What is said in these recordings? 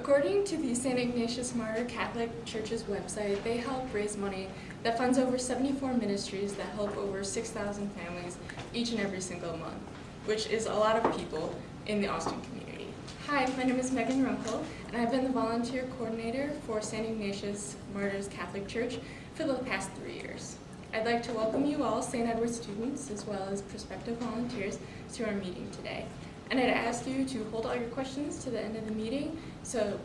According to the St. Ignatius Martyr Catholic Church's website, they help raise money that funds over 74 ministries that help over 6,000 families each and every single month, which is a lot of people in the Austin community. Hi, my name is Megan Runkle, and I've been the volunteer coordinator for St. Ignatius Martyr's Catholic Church for the past 3 years. I'd like to welcome you all, St. Edward students, as well as prospective volunteers, to our meeting today. And I'd ask you to hold all your questions to the end of the meeting,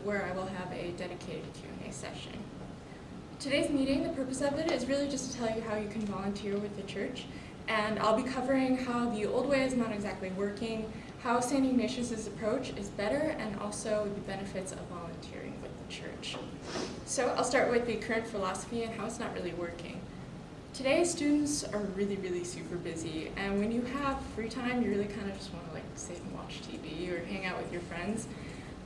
where I will have a dedicated Q&A session. Today's meeting, the purpose of it is really just to tell you how you can volunteer with the church, and I'll be covering how the old way is not exactly working, how St. Ignatius' approach is better, and also the benefits of volunteering with the church. So I'll start with the current philosophy and how it's not really working. Today, students are really super busy, and when you have free time, you really kind of just want to sit and watch TV or hang out with your friends.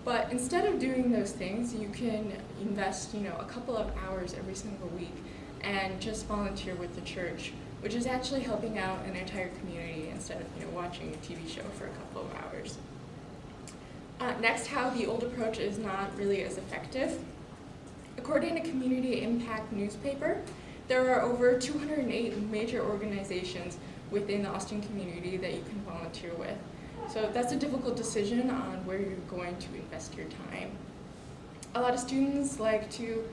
But instead of doing those things, you can invest, a couple of hours every single week and just volunteer with the church, which is actually helping out an entire community instead of, watching a TV show for a couple of hours. Next, how the old approach is not really as effective. According to Community Impact newspaper, there are over 208 major organizations within the Austin community that you can volunteer with. So that's a difficult decision on where you're going to invest your time. A lot of students like to,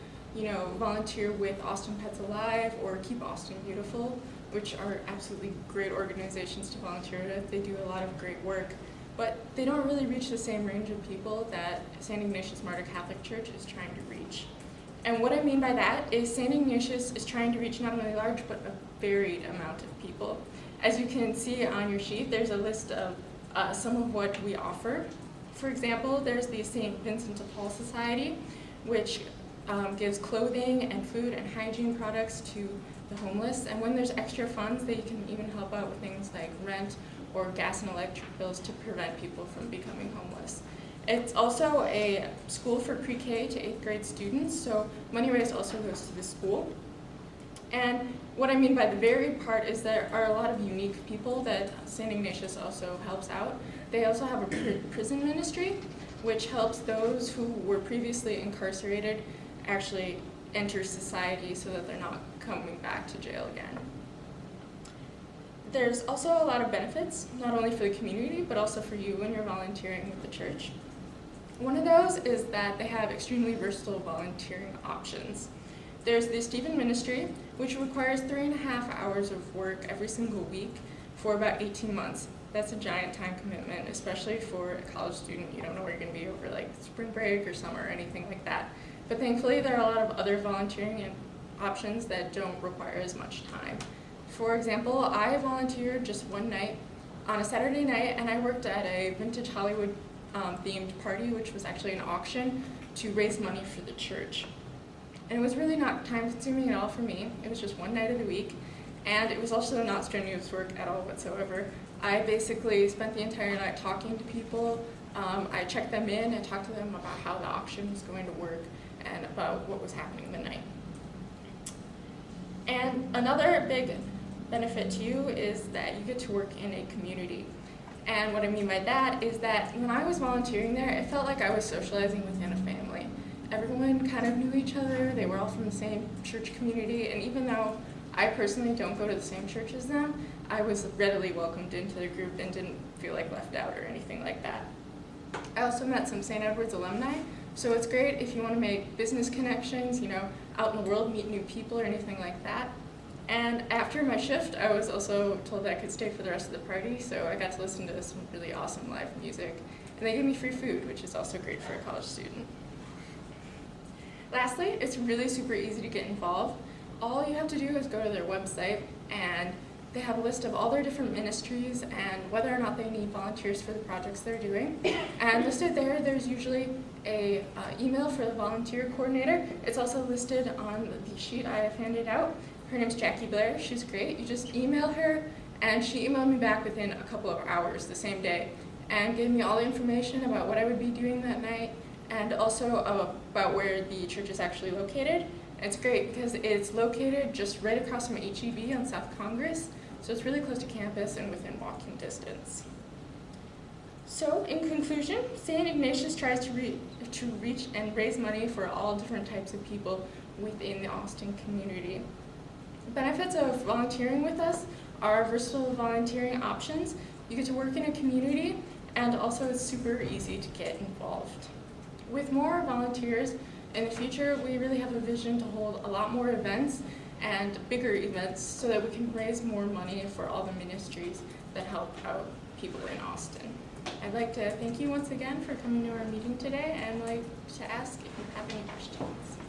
volunteer with Austin Pets Alive or Keep Austin Beautiful, which are absolutely great organizations to volunteer with. They do a lot of great work, but they don't really reach the same range of people that St. Ignatius Martyr Catholic Church is trying to reach. And what I mean by that is St. Ignatius is trying to reach not only large, but a varied amount of people. As you can see on your sheet, there's a list of some of what we offer. For example, there's the St. Vincent de Paul Society, which gives clothing and food and hygiene products to the homeless. And when there's extra funds, they can even help out with things like rent or gas and electric bills to prevent people from becoming homeless. It's also a school for pre-K to 8th grade students, so money raised also goes to the school. And what I mean by the varied part is there are a lot of unique people that St. Ignatius also helps out. They also have a prison ministry, which helps those who were previously incarcerated actually enter society so that they're not coming back to jail again. There's also a lot of benefits, not only for the community, but also for you when you're volunteering with the church. One of those is that they have extremely versatile volunteering options. There's the Stephen Ministry, which requires 3.5 hours of work every single week for about 18 months. That's a giant time commitment, especially for a college student. You don't know where you're going to be over spring break or summer or anything like that. But thankfully, there are a lot of other volunteering options that don't require as much time. For example, I volunteered just one night on a Saturday night, and I worked at a vintage Hollywood themed party, which was actually an auction to raise money for the church. And it was really not time-consuming at all for me. It was just one night of the week, and it was also not strenuous work at all whatsoever. I basically spent the entire night talking to people. I checked them in and talked to them about how the auction was going to work and about what was happening the night. And another big benefit to you is that you get to work in a community. And what I mean by that is that when I was volunteering there, it felt like I was socializing within a family. Everyone kind of knew each other, they were all from the same church community, and even though I personally don't go to the same church as them, I was readily welcomed into the group and didn't feel left out or anything like that. I also met some St. Edward's alumni, so it's great if you want to make business connections, out in the world, meet new people or anything like that. And after my shift, I was also told that I could stay for the rest of the party, so I got to listen to some really awesome live music. And they gave me free food, which is also great for a college student. Lastly, it's really super easy to get involved. All you have to do is go to their website, and they have a list of all their different ministries and whether or not they need volunteers for the projects they're doing. And listed there's usually a email for the volunteer coordinator. It's also listed on the sheet I have handed out. Her name's Jackie Blair. She's great. You just email her, and she emailed me back within a couple of hours the same day and gave me all the information about what I would be doing that night and also about where the church is actually located. And it's great because it's located just right across from HEB on South Congress, so it's really close to campus and within walking distance. So, in conclusion, St. Ignatius tries to reach and raise money for all different types of people within the Austin community. Benefits of volunteering with us are versatile volunteering options. You get to work in a community, and also it's super easy to get involved. With more volunteers in the future, we really have a vision to hold a lot more events and bigger events so that we can raise more money for all the ministries that help out people in Austin. I'd like to thank you once again for coming to our meeting today, and I'd like to ask if you have any questions.